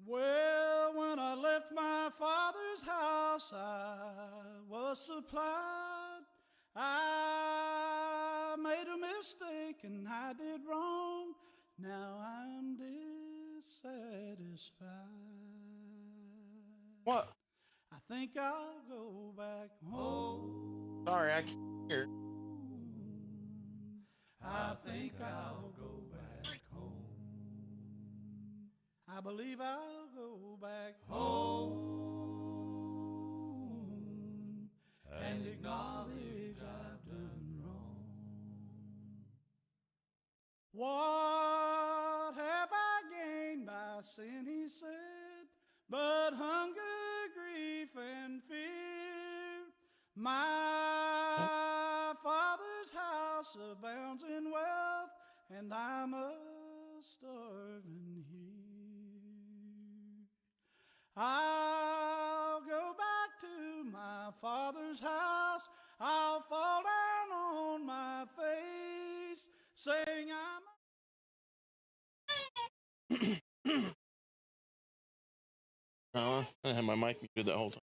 Well, when I left my father's house, I was supplied. I made a mistake and I did wrong. Now I'm dissatisfied. What? I think I'll go back home. Sorry, I can't hear. I think I'll go back home. I believe I'll go back home and acknowledge I've done wrong. What have I gained by sin, he said, but hunger, grief, and fear? My father's house abounds in wealth, and I'm a starving here. I'll go back to my father's house. I'll fall down on my face, saying I had my mic muted that whole time.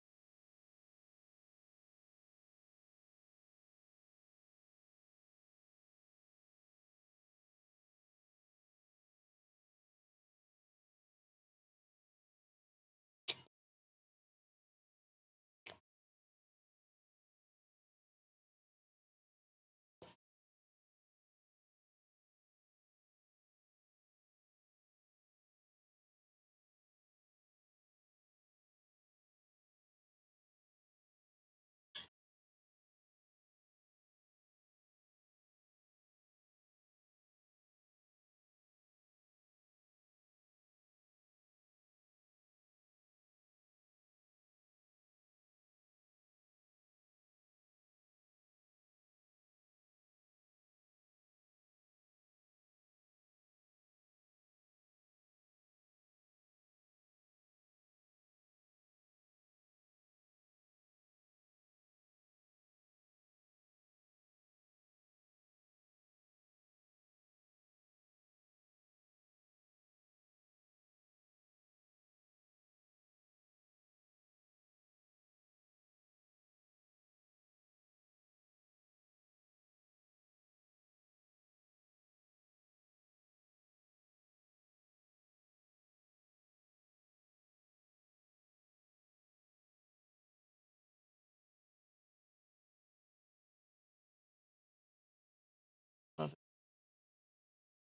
Nothing.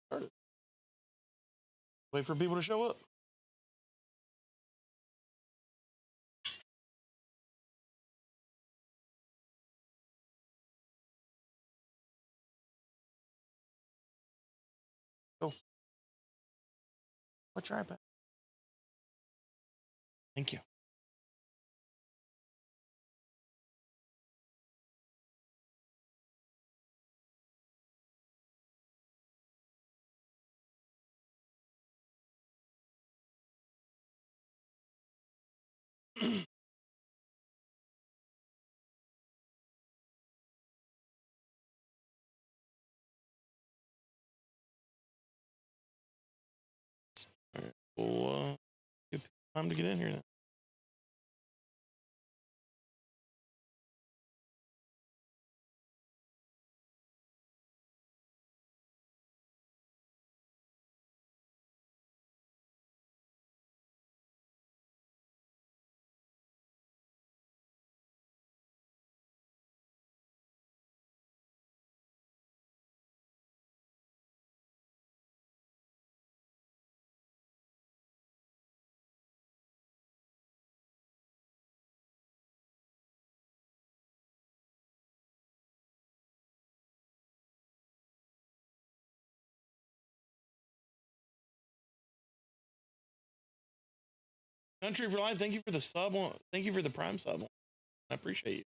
Started. Wait for people to show up. Go. What's your iPad? Thank you. All right. Well, give people time to get in here now. Country for Life, thank you for the sub. Thank you for the Prime sub. I appreciate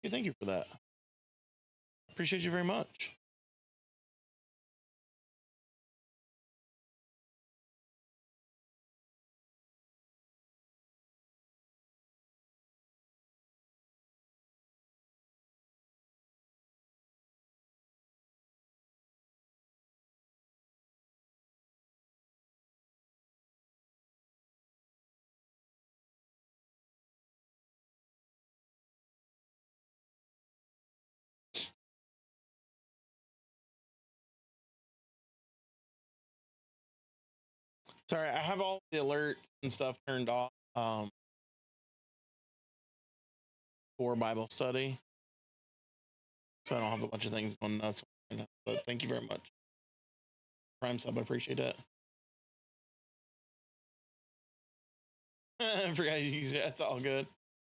you. Thank you for that. I appreciate you very much. Sorry, I have all the alerts and stuff turned off for Bible study, so I don't have a bunch of things going nuts. But thank you very much, Prime Sub. I appreciate that. I forgot you. That's all good.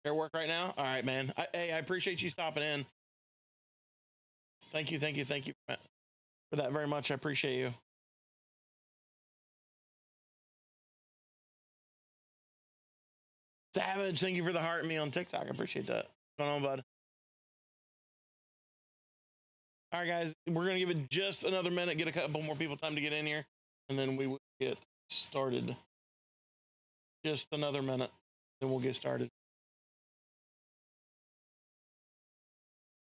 You're at work right now. All right, man. Hey, I appreciate you stopping in. Thank you for that very much. I appreciate you. Savage, thank you for the heart me on TikTok. I appreciate that. What's going on, bud? All right, guys, we're gonna give it just another minute, get a couple more people time to get in here, and then we will get started. Just another minute, then we'll get started.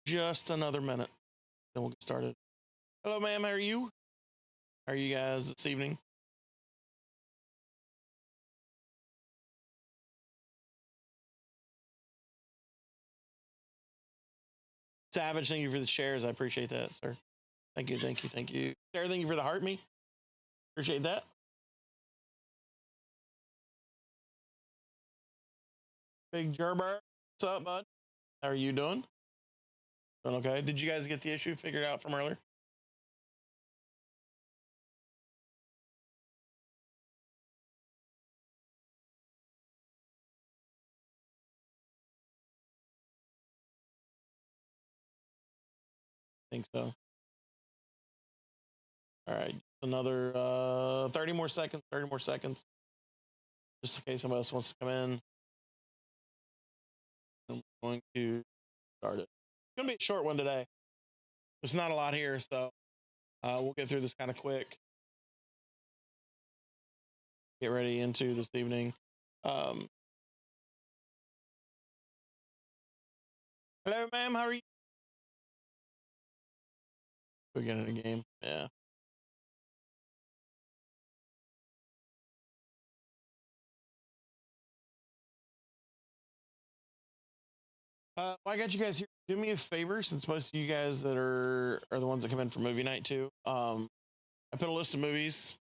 Just another minute, then we'll get started. Hello, ma'am. How are you? How are you guys this evening? Savage, thank you for the shares. I appreciate that, sir. Thank you. Sarah, thank you for the heart me. Appreciate that. Big Gerber, what's up, bud? How are you doing? Doing okay? Did you guys get the issue figured out from earlier? Think so. All right, another 30 more seconds. Just in case somebody else wants to come in. I'm going to start it. It's gonna be a short one today. There's not a lot here, so we'll get through this kind of quick. Get ready into this evening. Hello, ma'am. How are you? We're getting a game. Yeah. I got you guys here. Do me a favor, since most of you guys that are the ones that come in for movie night too. I put a list of movies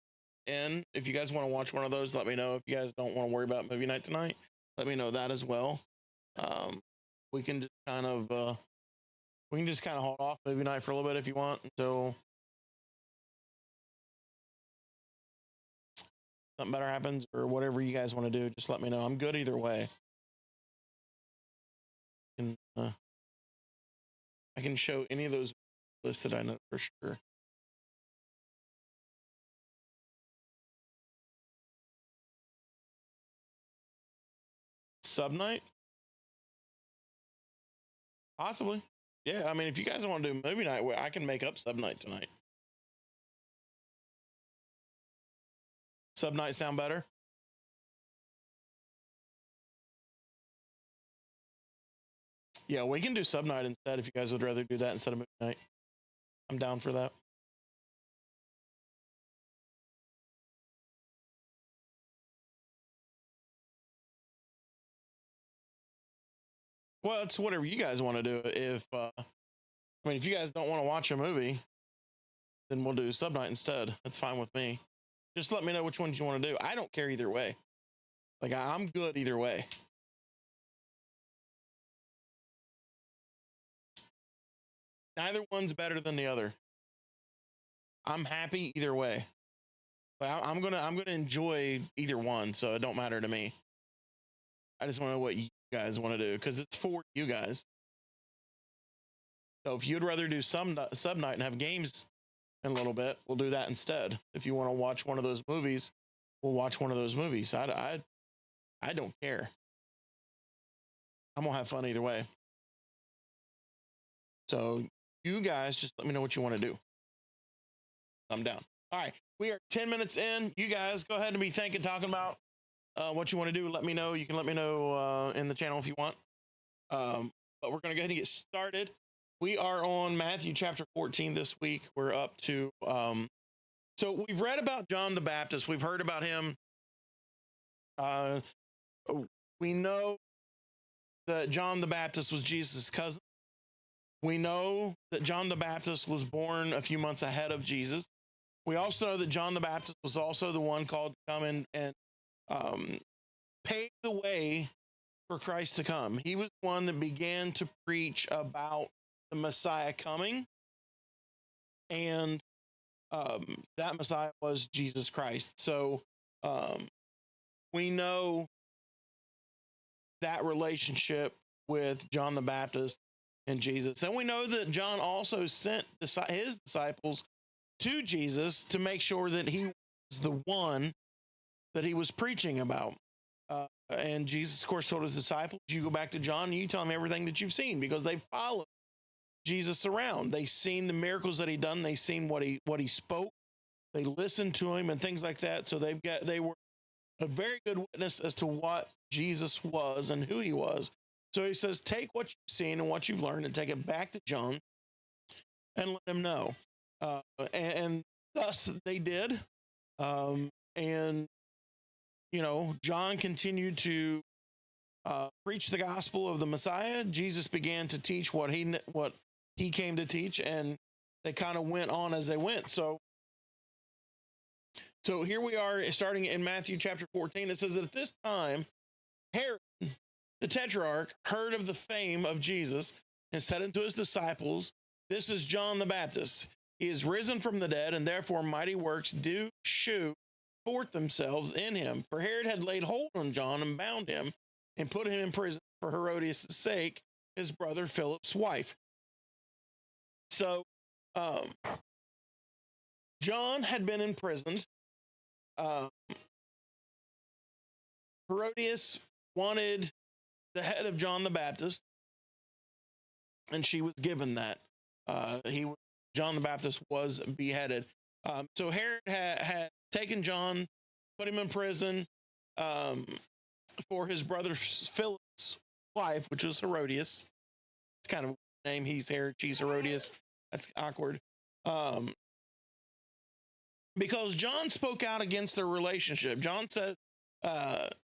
in. If you guys want to watch one of those, let me know. If you guys don't want to worry about movie night tonight, let me know that as well. We can just kind of hold off movie night for a little bit if you want until something better happens, or whatever you guys want to do. Just let me know. I'm good either way. I can show any of those lists that I know for sure. Sub night? Possibly. Yeah, I mean, if you guys want to do movie night, I can make up sub night tonight. Sub night sound better? Yeah, we can do sub night instead if you guys would rather do that instead of movie night. I'm down for that. Well, it's whatever you guys want to do. If if you guys don't want to watch a movie, then we'll do sub night instead. That's fine with me. Just let me know which ones you want to do. I don't care either way. Like, I'm good either way. Neither one's better than the other. I'm happy either way. But I'm gonna enjoy either one, so it don't matter to me. I just want to know what you guys want to do, because it's for you guys. So if you'd rather do some sub night and have games in a little bit, we'll do that instead. If you want to watch one of those movies, we'll watch one of those movies. I don't care. I'm gonna have fun either way. So you guys just let me know what you want to do. I'm down. All right, we are 10 minutes in. You guys go ahead and be talking about what you want to do. Let me know. You can let me know in the channel if you want. But we're going to go ahead and get started. We are on Matthew chapter 14 this week. We're up to, so we've read about John the Baptist. We've heard about him. We know that John the Baptist was Jesus' cousin. We know that John the Baptist was born a few months ahead of Jesus. We also know that John the Baptist was also the one called to come in and um, pave the way for Christ to come. He was the one that began to preach about the Messiah coming, and that Messiah was Jesus Christ. So um, we know that relationship with John the Baptist and Jesus. And we know that John also sent his disciples to Jesus to make sure that he was the one that he was preaching about. And Jesus, of course, told his disciples, you go back to John and you tell him everything that you've seen, because they followed Jesus around. They seen the miracles that he done. They seen what he spoke. They listened to him and things like that. So they were a very good witness as to what Jesus was and who he was. So he says, take what you've seen and what you've learned and take it back to John and let him know. And thus they did. And, you know, John continued to preach the gospel of the Messiah. Jesus began to teach what he came to teach, and they kind of went on as they went. So here we are starting in Matthew chapter 14. It says that at this time, Herod, the Tetrarch, heard of the fame of Jesus and said unto his disciples, this is John the Baptist. He is risen from the dead, and therefore mighty works do shew forth themselves in him. For Herod had laid hold on John and bound him and put him in prison for Herodias' sake, his brother Philip's wife. So John had been imprisoned. Herodias wanted the head of John the Baptist, and she was given that. John the Baptist was beheaded. So Herod had taken John, put him in prison for his brother Philip's wife, which was Herodias. It's kind of a name. He's Herod, she's Herodias. That's awkward. Because John spoke out against their relationship. John said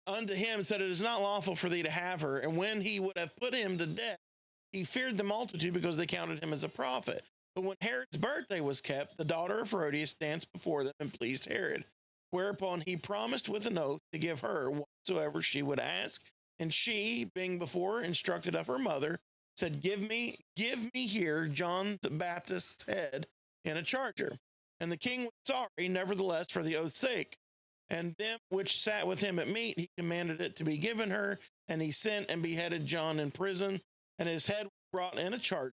unto him, said, it is not lawful for thee to have her. And when he would have put him to death, he feared the multitude because they counted him as a prophet. But when Herod's birthday was kept, the daughter of Herodias danced before them and pleased Herod. Whereupon he promised with an oath to give her whatsoever she would ask. And she, being before instructed of her mother, said, give me here John the Baptist's head in a charger. And the king was sorry, nevertheless, for the oath's sake. And them which sat with him at meat, he commanded it to be given her. And he sent and beheaded John in prison. And his head was brought in a charger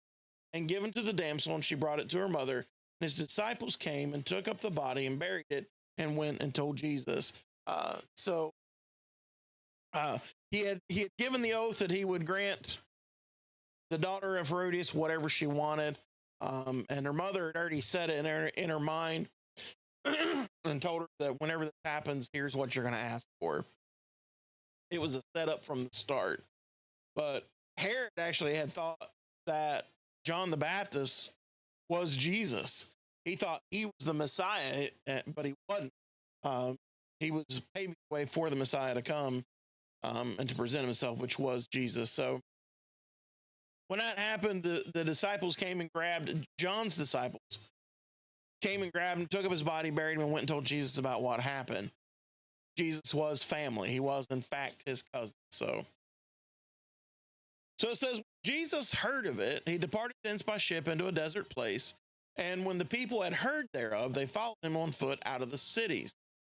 and given to the damsel, and she brought it to her mother. And his disciples came and took up the body and buried it and went and told Jesus. He had given the oath that he would grant the daughter of Herodias whatever she wanted. And her mother had already said it in her mind and told her that whenever this happens, here's what you're going to ask for. It was a setup from the start. But Herod actually had thought that John the Baptist was Jesus. He thought he was the Messiah, but he wasn't. He was paving the way for the Messiah to come and to present himself, which was Jesus. So when that happened, the disciples came and grabbed John's disciples, came and grabbed him, took up his body, buried him, and went and told Jesus about what happened. Jesus was family. He was, in fact, his cousin. So it says, Jesus heard of it. He departed thence by ship into a desert place. And when the people had heard thereof, they followed him on foot out of the cities.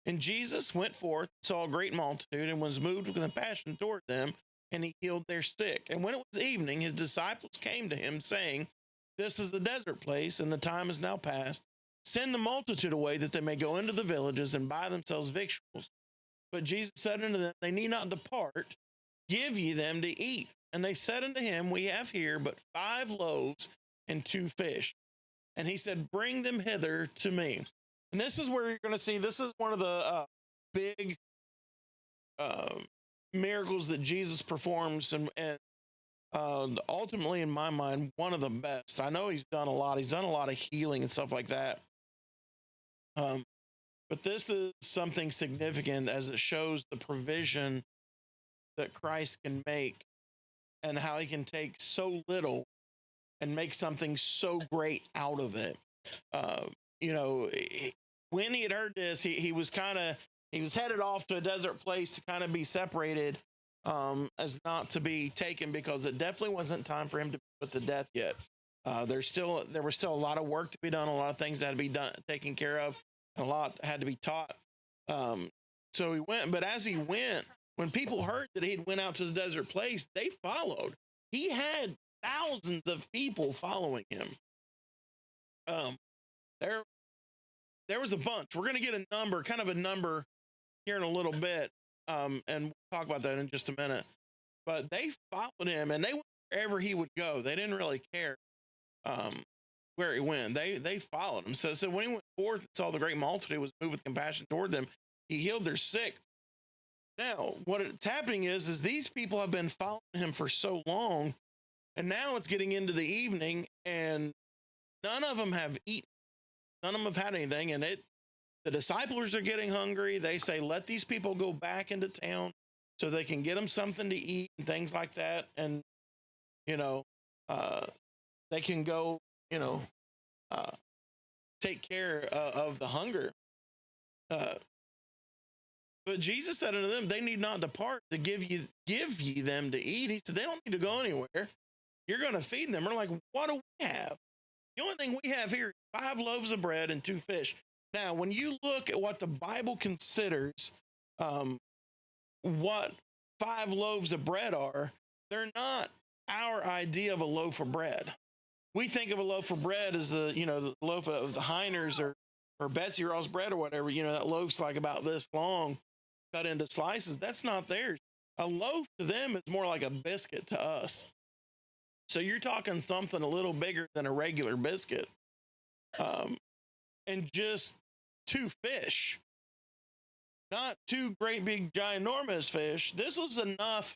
And Jesus went forth, saw a great multitude, and was moved with compassion toward them, and he healed their sick. And when it was evening, his disciples came to him, saying, this is a desert place, and the time is now past. Send the multitude away, that they may go into the villages and buy themselves victuals. But Jesus said unto them, they need not depart. Give ye them to eat. And they said unto him, we have here but 5 loaves and 2 fish. And he said, bring them hither to me. And this is where you're going to see, this is one of the big miracles that Jesus performs, and ultimately, in my mind, one of the best. I know he's done a lot. He's done a lot of healing and stuff like that. But this is something significant, as it shows the provision that Christ can make and how he can take so little and make something so great out of it. when he had heard this, he was headed off to a desert place to kind of be separated, as not to be taken, because it definitely wasn't time for him to be put to death yet. There was still a lot of work to be done, a lot of things that had to be done, taken care of, and a lot had to be taught. So he went, but as he went, when people heard that he went out to the desert place, they followed. He had thousands of people following him. There was a bunch. We're going to get a number, kind of a number here in a little bit. And we'll talk about that in just a minute. But they followed him, and they went wherever he would go. They didn't really care where he went. They followed him. So when he went forth and saw the great multitude was moved with compassion toward them, he healed their sick. Now, what's happening is these people have been following him for so long, and now it's getting into the evening, and none of them have eaten. None of them have had anything, and the disciples are getting hungry. They say, let these people go back into town so they can get them something to eat and things like that. And, they can go, take care of the hunger. But Jesus said unto them, they need not depart to give ye them to eat. He said, they don't need to go anywhere. You're going to feed them. We're like, what do we have? The only thing we have here is 5 loaves of bread and 2 fish. Now, when you look at what the Bible considers what 5 loaves of bread are, they're not our idea of a loaf of bread. We think of a loaf of bread as the loaf of the Heiners or Betsy Ross bread or whatever. That loaf's like about this long, cut into slices. That's not theirs. A loaf to them is more like a biscuit to us. So you're talking something a little bigger than a regular biscuit. And just 2 fish, not 2 great big ginormous fish. This was enough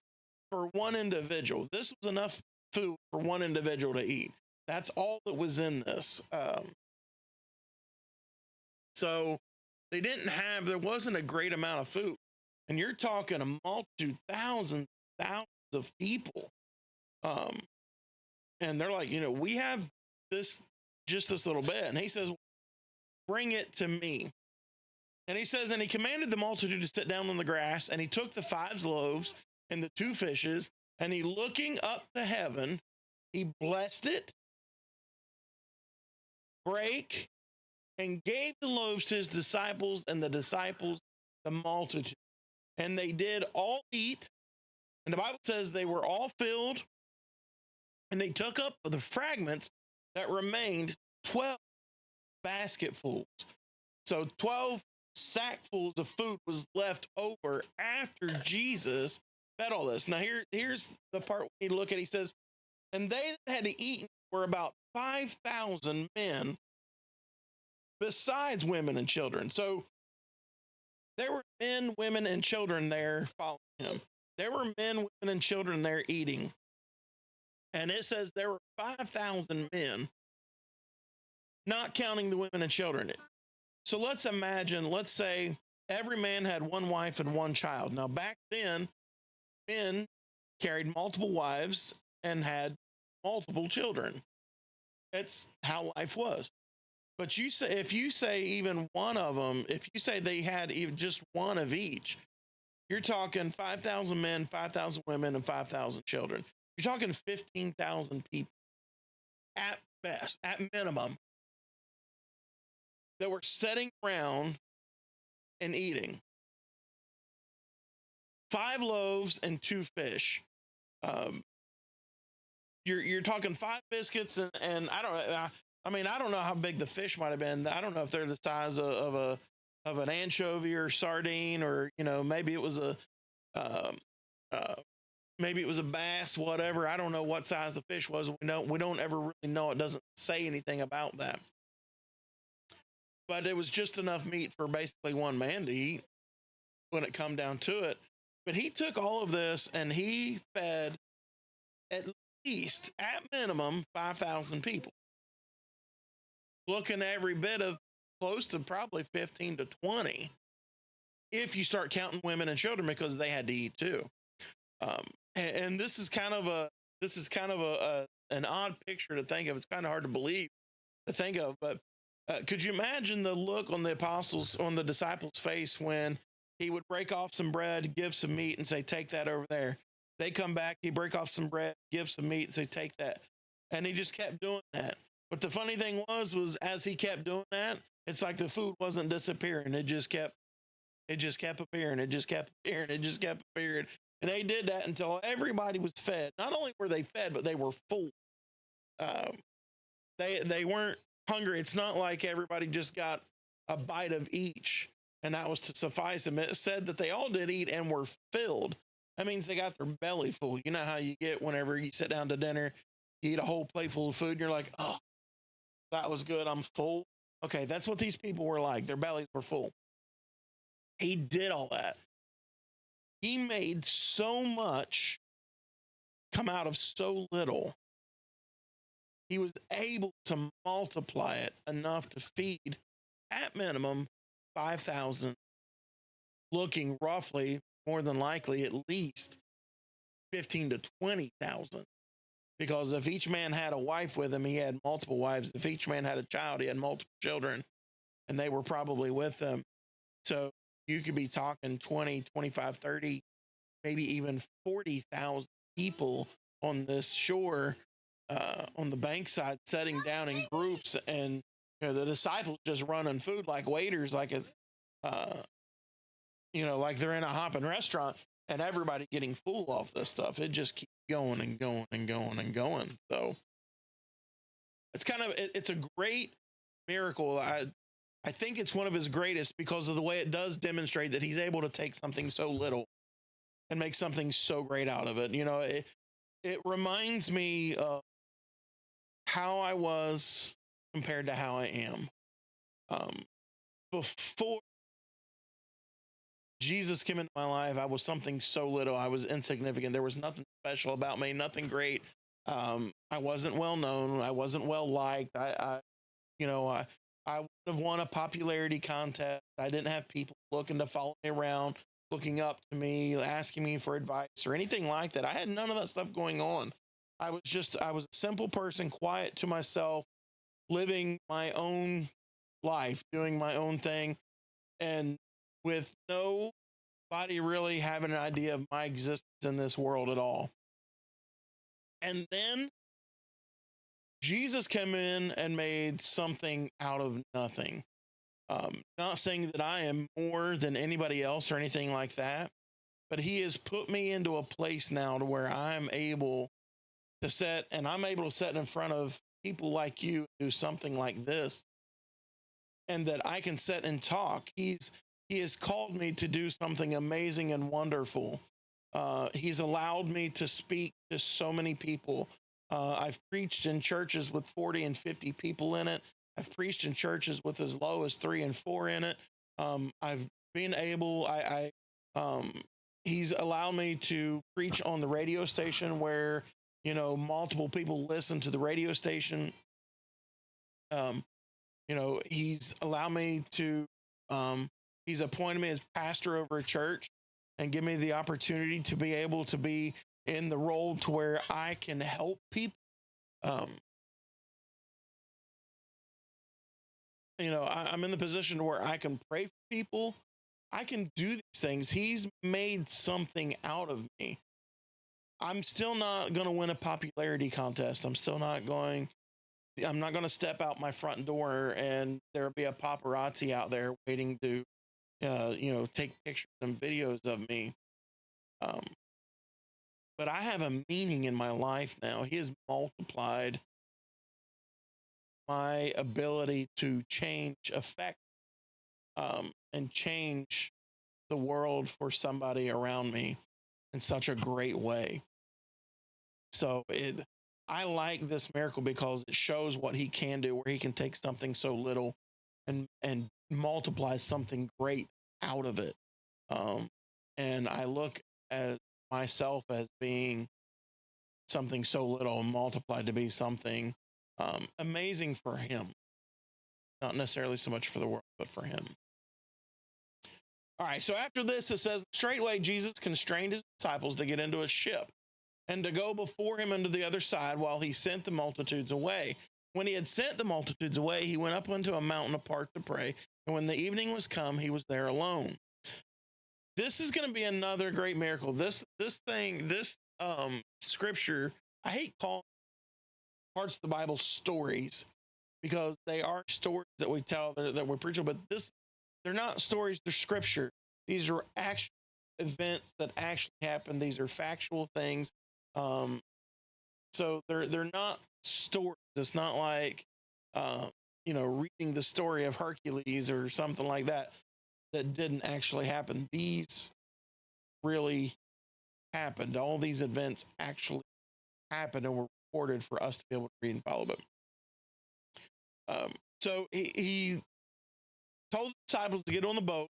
for one individual. This was enough food for one individual to eat. That's all that was in this. So there wasn't a great amount of food. And you're talking a multitude, thousands of people. And they're like, we have this little bit. And he says, bring it to me. And he says, and he commanded the multitude to sit down on the grass, and he took the 5 loaves and the 2 fishes, and he, looking up to heaven, he blessed it, brake, and gave the loaves to his disciples, and the disciples the multitude. And they did all eat. And the Bible says they were all filled, and they took up the fragments that remained, 12 basketfuls. So 12 sackfuls of food was left over after Jesus fed all this. Now here's the part we need to look at. He says, and they that had to eat were about 5,000 men, besides women and children. So there were men, women, and children there following him. There were men, women, and children there eating. And it says there were 5,000 men, not counting the women and children. So let's say every man had 1 wife and 1 child. Now back then, men carried multiple wives and had multiple children. That's how life was. But if you say even one of them, if you say they had even just one of each, you're talking 5,000 men, 5,000 women, and 5,000 children. You're talking 15,000 people at best, at minimum, that were sitting around and eating. 5 loaves and 2 fish. You're talking 5 biscuits and I don't know. I don't know how big the fish might have been. I don't know if they're the size of an anchovy or sardine, or maybe it was a bass, whatever. I don't know what size the fish was. We don't ever really know. It doesn't say anything about that. But it was just enough meat for basically one man to eat when it come down to it. But he took all of this and he fed at least, at minimum, 5,000 people. Looking at every bit of close to probably 15 to 20, if you start counting women and children, because they had to eat too. And this is kind of an odd picture to think of. It's kind of hard to think of, but Could you imagine the look on the disciples' face when he would break off some bread, give some meat, and say, "Take that over there." They come back, he break off some bread, give some meat, and say, "Take that." And he just kept doing that. But the funny thing was as he kept doing that, it's like the food wasn't disappearing. It just kept appearing. It just kept appearing. It just kept appearing. And they did that until everybody was fed. Not only were they fed, but they were full. They weren't hungry. It's not like everybody just got a bite of each and that was to suffice them. It said that they all did eat and were filled. That means they got their belly full. You know how you get whenever you sit down to dinner, you eat a whole plate full of food and you're like, "Oh, that was good. I'm full." Okay, that's what these people were like. Their bellies were full. He did all that. He made so much come out of so little. He was able to multiply it enough to feed, at minimum, 5,000, looking roughly, more than likely, at least 15 to 20,000. Because if each man had a wife with him, he had multiple wives. If each man had a child, he had multiple children, and they were probably with them. So you could be talking 20, 25, 30, maybe even 40,000 people on this shore, on the bankside, sitting down in groups, and the disciples just running food like waiters, like like they're in a hopping restaurant, and everybody getting full off this stuff. It just keeps going and going and going and going. So it's a great miracle. I think it's one of his greatest because of the way it does demonstrate that he's able to take something so little and make something so great out of it. It reminds me of how I was compared to how I am. Before Jesus came into my life, I was something so little. I was insignificant. There was nothing special about me, nothing great. I wasn't well known. I wasn't well liked. I would have won a popularity contest. I didn't have people looking to follow me around, looking up to me, asking me for advice or anything like that. I had none of that stuff going on. I was a simple person, quiet to myself, living my own life, doing my own thing, and with nobody really having an idea of my existence in this world at all. And then Jesus came in and made something out of nothing. Not saying that I am more than anybody else or anything like that, but he has put me into a place now to where I'm able to sit in front of people like you, do something like this, and that I can sit and talk. He has called me to do something amazing and wonderful. He's allowed me to speak to so many people. I've preached in churches with 40 and 50 people in it. I've preached in churches with as low as 3 and 4 in it. I've been able, he's allowed me to preach on the radio station where, multiple people listen to the radio station. He's allowed me to, he's appointed me as pastor over a church and give me the opportunity to be able to be in the role to where I can help people. I'm in the position where I can pray for people. I can do these things. He's made something out of me. I'm still not going to win a popularity contest. I'm not going to step out my front door and there'll be a paparazzi out there waiting to, take pictures and videos of me. But I have a meaning in my life now. He has multiplied my ability to affect, and change the world for somebody around me in such a great way. So I like this miracle because it shows what he can do, where he can take something so little and multiply something great out of it. And I look at myself as being something so little multiplied to be something amazing for him. Not necessarily so much for the world, but for him. All right, so after this, it says, straightway Jesus constrained his disciples to get into a ship and to go before him into the other side while he sent the multitudes away. When he had sent the multitudes away, he went up onto a mountain apart to pray. And when the evening was come, he was there alone. This is going to be another great miracle. This scripture, I hate calling parts of the Bible stories because they are stories that we tell, that we preach, but they're not stories, they're scripture. These are actual events that actually happen. These are factual things. So they're not stories. It's not like reading the story of Hercules or something like that didn't actually happen. These really happened. All these events actually happened and were recorded for us to be able to read and follow them. So he told the disciples to get on the boat,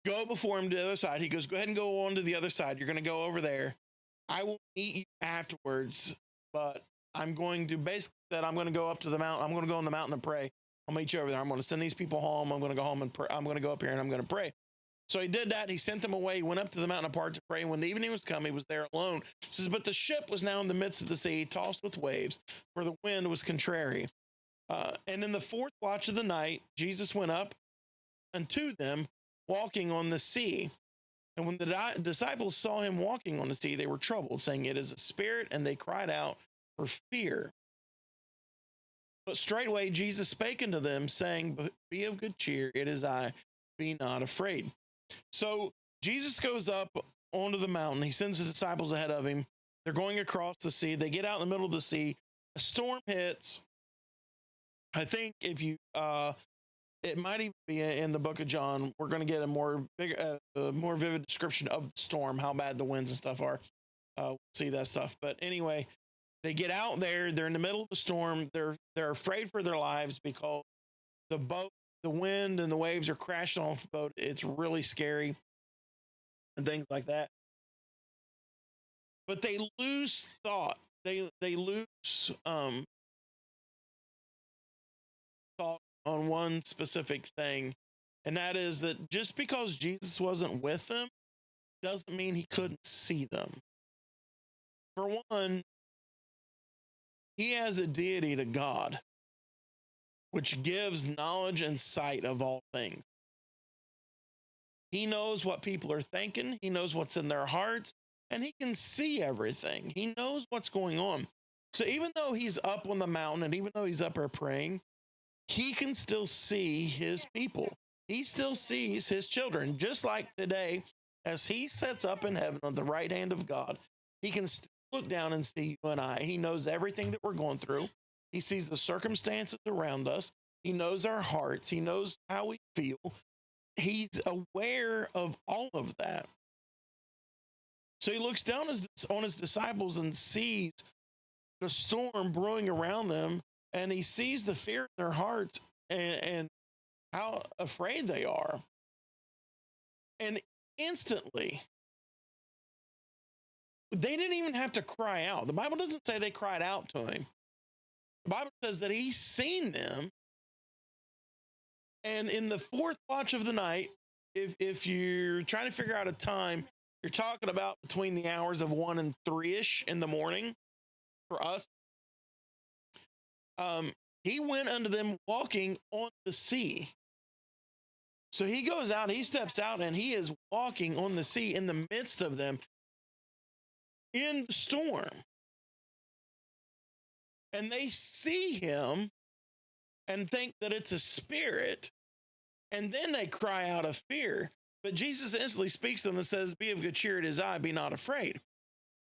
go before him to the other side. He goes, go ahead and go on to the other side. You're going to go over there. I will meet you afterwards, but I'm going to go up to the mountain. I'm going to go on the mountain and pray. I'll meet you over there. I'm going to send these people home. I'm going to go home and pray. I'm going to go up here and I'm going to pray. So he did that. He sent them away. He went up to the mountain apart to pray. And when the evening was come, he was there alone. It says, but the ship was now in the midst of the sea, tossed with waves, for the wind was contrary. And in the fourth watch of the night, Jesus went up unto them, walking on the sea. And when the disciples saw him walking on the sea, they were troubled, saying, it is a spirit, and they cried out for fear. But straightway Jesus spake unto them, saying, be of good cheer, it is I, be not afraid. So Jesus goes up onto the mountain. He sends the disciples ahead of him. They're going across the sea. They get out in the middle of the sea. A storm hits. I think if you, it might even be in the book of John. We're going to get a more vivid description of the storm, how bad the winds and stuff are. We'll see that stuff. But anyway, they get out there. They're in the middle of the storm. They're afraid for their lives because the boat, the wind and the waves are crashing off the boat. It's really scary and things like that. But they lose thought. They lose thought on one specific thing, and that is that just because Jesus wasn't with them doesn't mean he couldn't see them. For one, he has a deity to God, which gives knowledge and sight of all things. He knows what people are thinking. He knows what's in their hearts, and he can see everything. He knows what's going on. So even though he's up on the mountain and even though he's up there praying, he can still see his people. He still sees his children, just like today, as he sits up in heaven on the right hand of God. He can still look down and see you and I. He knows everything that we're going through. He sees the circumstances around us. He knows our hearts. He knows how we feel. He's aware of all of that. So he looks down on his disciples and sees the storm brewing around them, and he sees the fear in their hearts and how afraid they are. And instantly, they didn't even have to cry out. The Bible doesn't say they cried out to him. The Bible says that he's seen them. And in the fourth watch of the night, if you're trying to figure out a time, you're talking about between the hours of 1 and 3-ish in the morning for us. He went unto them walking on the sea. So he goes out, he steps out, and he is walking on the sea in the midst of them in the storm. And they see him and think that it's a spirit. And then they cry out of fear. But Jesus instantly speaks to them and says, be of good cheer, it is I, be not afraid.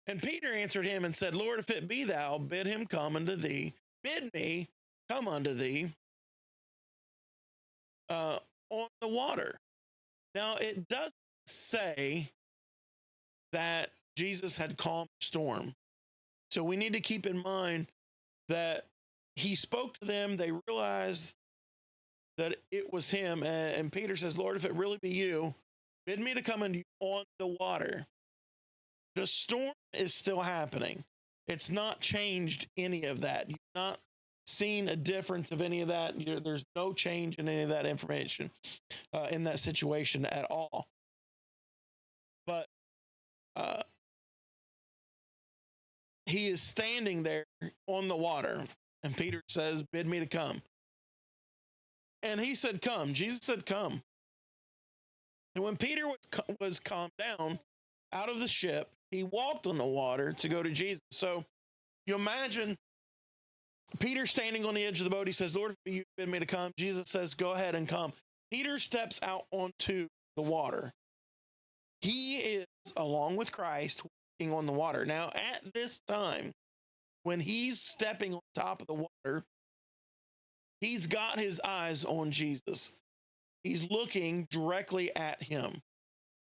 And Peter answered him and said, Lord, if it be thou, bid him come unto thee. Bid me come unto thee on the water. Now, it doesn't say that Jesus had calmed the storm. So we need to keep in mind that he spoke to them. They realized that it was him. And Peter says, Lord, if it really be you, bid me to come unto you on the water. The storm is still happening. It's not changed any of that. You've not seen a difference of any of that. There's no change in any of that information in that situation at all. But he is standing there on the water. And Peter says, bid me to come. And he said, come. Jesus said, come. And when Peter was calmed down out of the ship, he walked on the water to go to Jesus. So you imagine Peter standing on the edge of the boat. He says, Lord, you bid me to come. Jesus says, go ahead and come. Peter steps out onto the water. He is, along with Christ, walking on the water. Now, at this time, when he's stepping on top of the water, he's got his eyes on Jesus. He's looking directly at him.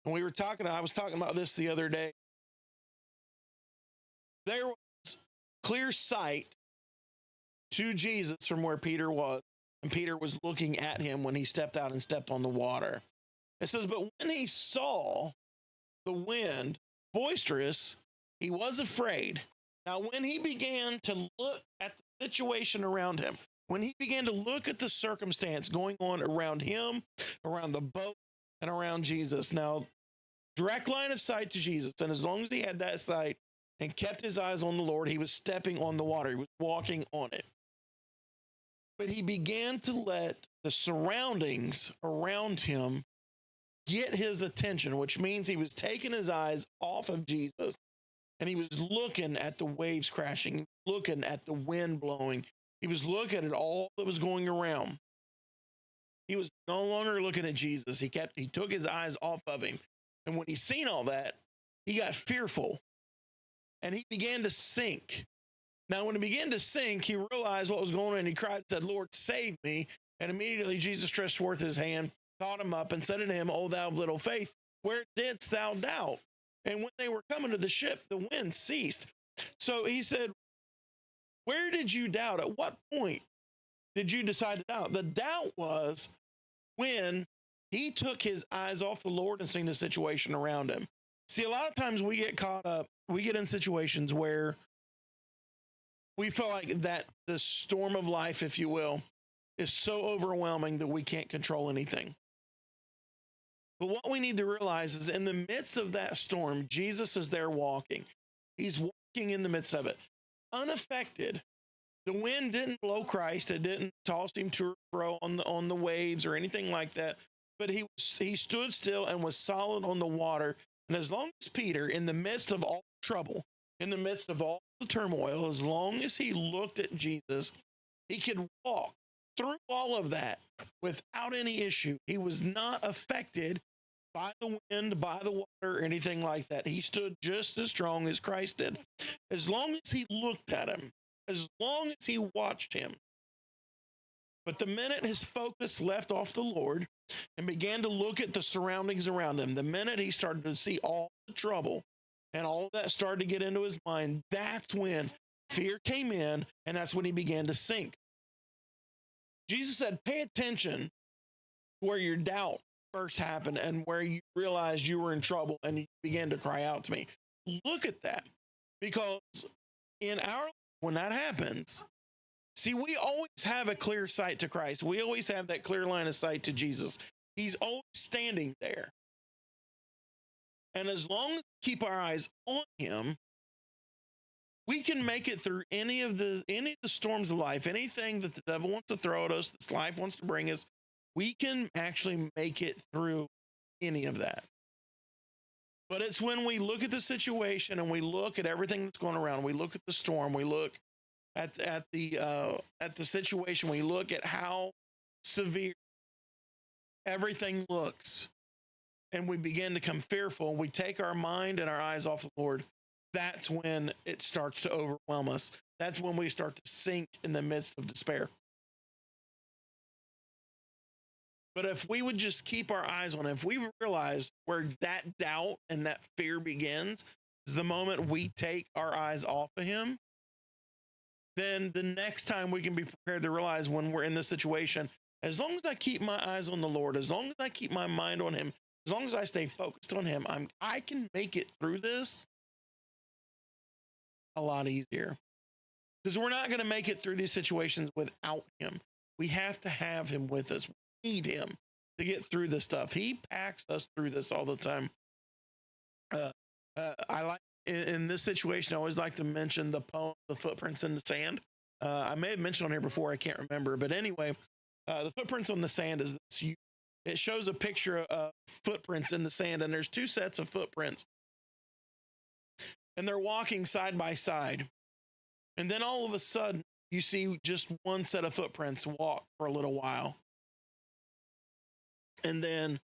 And I was talking about this the other day. There was clear sight to Jesus from where Peter was, and Peter was looking at him when he stepped out and stepped on the water. It says, but when he saw the wind boisterous, he was afraid. Now, when he began to look at the situation around him, when he began to look at the circumstance going on around him, around the boat, and around Jesus, now, direct line of sight to Jesus, and as long as he had that sight and kept his eyes on the Lord, he was stepping on the water. He was walking on it. But he began to let the surroundings around him get his attention, which means he was taking his eyes off of Jesus, and he was looking at the waves crashing, looking at the wind blowing. He was looking at all that was going around. He was no longer looking at Jesus. He took his eyes off of him. And when he seen all that, he got fearful and he began to sink. Now, when he began to sink, he realized what was going on, and he cried and said, Lord, save me. And immediately Jesus stretched forth his hand, caught him up, and said unto him, O thou of little faith, where didst thou doubt? And when they were coming to the ship, the wind ceased. So he said, where did you doubt? At what point did you decide to doubt? The doubt was when he took his eyes off the Lord and seen the situation around him. See, a lot of times we get caught up, we get in situations where we feel like that the storm of life, if you will, is so overwhelming that we can't control anything. But what we need to realize is in the midst of that storm, Jesus is there walking. He's walking in the midst of it, unaffected. The wind didn't blow Christ. It didn't toss him to and fro on the waves or anything like that. But he stood still and was solid on the water. And as long as Peter, in the midst of all trouble, in the midst of all the turmoil, as long as he looked at Jesus, he could walk through all of that without any issue. He was not affected by the wind, by the water, or anything like that. He stood just as strong as Christ did. As long as he looked at him, as long as he watched him. But the minute his focus left off the Lord and began to look at the surroundings around him, the minute he started to see all the trouble and all of that started to get into his mind, that's when fear came in, and that's when he began to sink. Jesus said, pay attention where your doubt first happened and where you realized you were in trouble and you began to cry out to me. Look at that, because in our life, when that happens, see, we always have a clear sight to Christ. We always have that clear line of sight to Jesus. He's always standing there. And as long as we keep our eyes on him, we can make it through any of the storms of life, anything that the devil wants to throw at us, this life wants to bring us. We can actually make it through any of that. But it's when we look at the situation and we look at everything that's going around, we look at the storm, we look at the situation, we look at how severe everything looks, and we begin to become fearful, and we take our mind and our eyes off the Lord. That's when it starts to overwhelm us. That's when we start to sink in the midst of despair. But if we would just keep our eyes on him, if we realize where that doubt and that fear begins, is the moment we take our eyes off of him, then the next time we can be prepared to realize when we're in this situation, as long as I keep my eyes on the Lord, as long as I keep my mind on him, as long as I stay focused on him, I can make it through this a lot easier. Because we're not going to make it through these situations without him. We have to have him with us. We need him to get through this stuff. He packs us through this all the time. I like in this situation, I always like to mention the poem, The Footprints in the Sand. I may have mentioned on here before, I can't remember, but anyway, the footprints on the sand is this. It shows a picture of footprints in the sand, and there's two sets of footprints, and they're walking side by side. And then all of a sudden, you see just one set of footprints walk for a little while. And then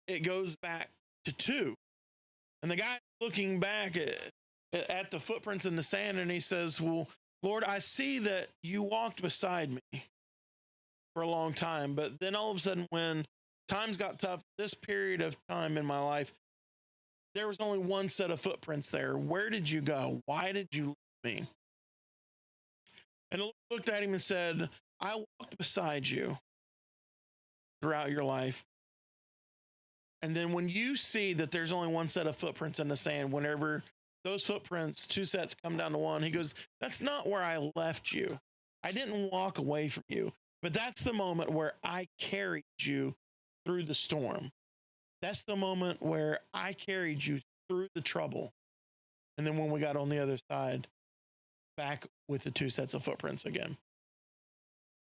it goes back to two. And the guy looking back at the footprints in the sand, and he says, well, Lord, I see that you walked beside me for a long time. But then all of a sudden, when times got tough, this period of time in my life, there was only one set of footprints there. Where did you go? Why did you leave me? And the Lord looked at him and said, I walked beside you throughout your life. And then when you see that there's only one set of footprints in the sand, whenever those footprints, two sets, come down to one, he goes, that's not where I left you. I didn't walk away from you, but that's the moment where I carried you through the storm. That's the moment where I carried you through the trouble. And then when we got on the other side, back with the two sets of footprints again.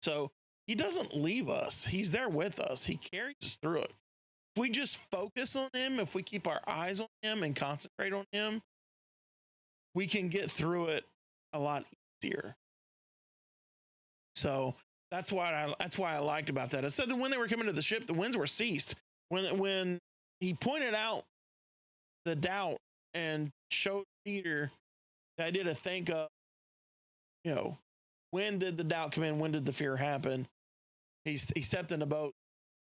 So he doesn't leave us. He's there with us. He carries us through it. If we just focus on him, if we keep our eyes on him and concentrate on him, we can get through it a lot easier. So that's why I liked about that. I said that when they were coming to the ship, the winds were ceased. When he pointed out the doubt and showed Peter the idea to think of, when did the doubt come in? When did the fear happen? He stepped in the boat.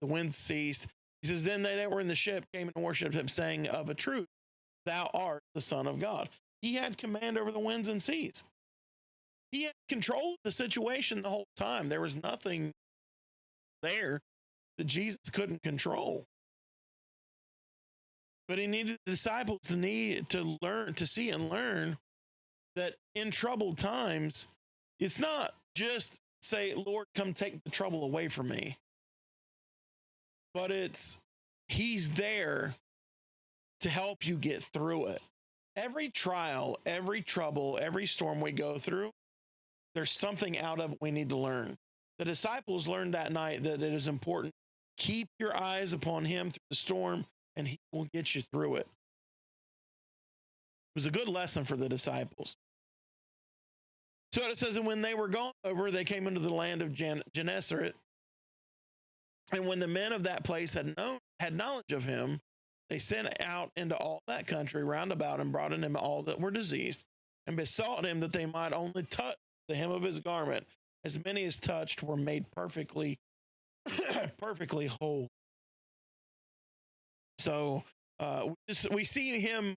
The wind ceased. He says, then they that were in the ship came and worshiped him, saying, of a truth, thou art the Son of God. He had command over the winds and seas. He had control of the situation the whole time. There was nothing there that Jesus couldn't control. But he needed the disciples to learn, to see and learn that in troubled times, it's not just say, Lord, come take the trouble away from me. But it's he's there to help you get through it. Every trial, every trouble, every storm we go through, there's something out of it we need to learn. The disciples learned that night that it is important. Keep your eyes upon him through the storm, and he will get you through it. It was a good lesson for the disciples. So it says, and when they were gone over, they came into the land of Gennesaret. And when the men of that place had knowledge of him, they sent out into all that country round about and brought in him all that were diseased, and besought him that they might only touch the hem of his garment. As many as touched were made perfectly whole. So we see him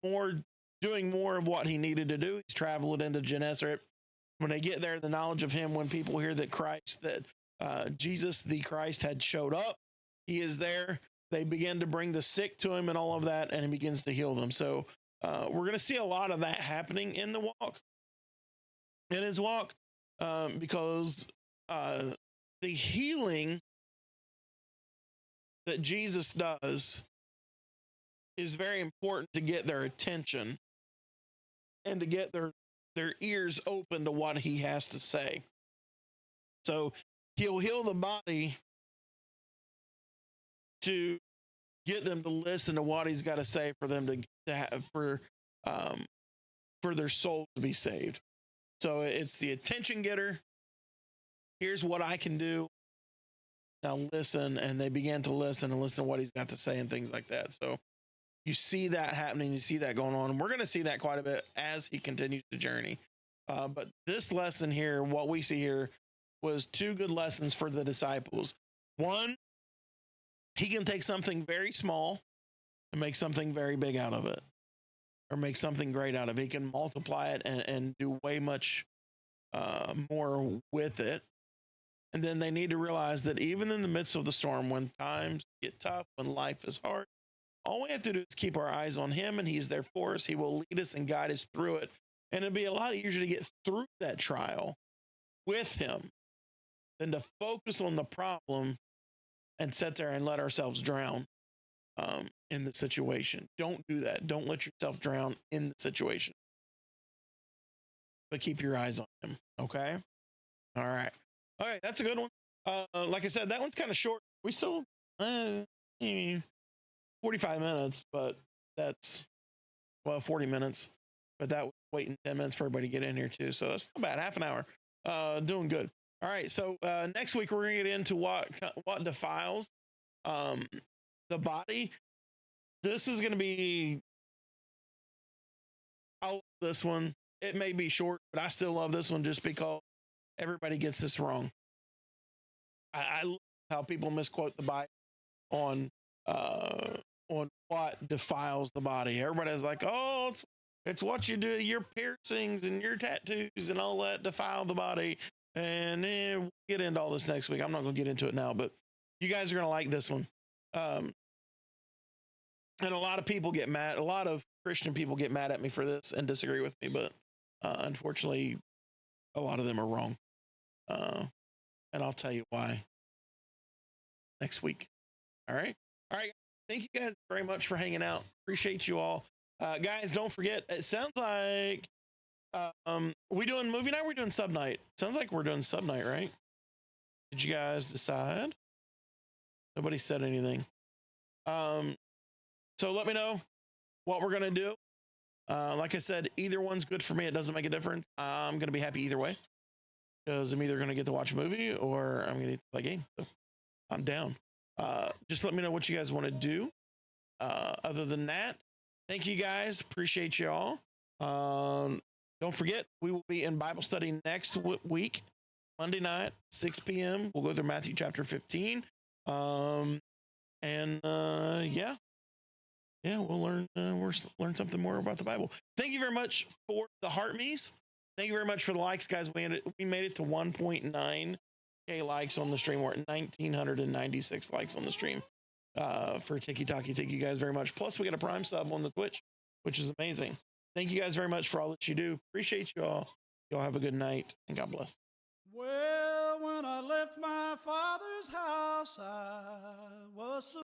doing more of what he needed to do. He's traveled into Gennesaret. When they get there, the knowledge of him, when people hear that Jesus the Christ had showed up, he is there. They begin to bring the sick to him and all of that, and he begins to heal them. So we're going to see a lot of that happening in his walk, because the healing that Jesus does is very important to get their attention and to get their ears open to what he has to say. So he'll heal the body to get them to listen to what he's got to say for them to have for their soul to be saved. So it's the attention getter. Here's what I can do. Now listen, and they began to listen to what he's got to say and things like that. So you see that happening, you see that going on, and we're going to see that quite a bit as he continues the journey. But this lesson here, what we see here, was two good lessons for the disciples. One, he can take something very small and make something very big out of it, or make something great out of it. He can multiply it and do way much more with it. And then they need to realize that even in the midst of the storm, when times get tough, when life is hard, all we have to do is keep our eyes on him, and he's there for us. He will lead us and guide us through it. And it'll be a lot easier to get through that trial with him than to focus on the problem and sit there and let ourselves drown in the situation. Don't do that. Don't let yourself drown in the situation. but keep your eyes on him. Okay. All right. All right. That's a good one. Like I said, that one's kind of short. We still 45 minutes, but that's 40 minutes. But that was waiting 10 minutes for everybody to get in here too. So that's not bad. Half an hour. Doing good. All right. So next week we're gonna get into what defiles the body. This is gonna be. I love this one. It may be short, but I still love this one just because everybody gets this wrong. I love how people misquote the Bible on what defiles the body. Everybody's like, oh, it's what you do, your piercings and your tattoos and all that defile the body. And we'll get into all this next week. I'm not going to get into it now, but you guys are going to like this one. And a lot of people get mad. A lot of Christian people get mad at me for this and disagree with me, but unfortunately, a lot of them are wrong. And I'll tell you why next week. All right. All right. Thank you guys very much for hanging out. Appreciate you all. Guys, don't forget, it sounds like we doing movie night? We're doing sub night. Sounds like we're doing sub night, right? Did you guys decide? Nobody said anything. So let me know what we're gonna do. Like I said, either one's good for me. It doesn't make a difference. I'm gonna be happy either way because I'm either gonna get to watch a movie or I'm gonna get to play a game. So I'm down. Just let me know what you guys want to do. Other than that, thank you guys. Appreciate y'all. Don't forget, we will be in Bible study next week, Monday night, 6 p.m. We'll go through Matthew chapter 15. We'll learn something more about the Bible. Thank you very much for the heart me's. Thank you very much for the likes, guys. We made it to 1.9K likes on the stream. We're at 1,996 likes on the stream for Tiki Taki. Thank you guys very much. Plus, we got a Prime sub on the Twitch, which is amazing. Thank you guys very much for all that you do. Appreciate you all. Y'all have a good night and God bless. Well, when I left my father's house, I was so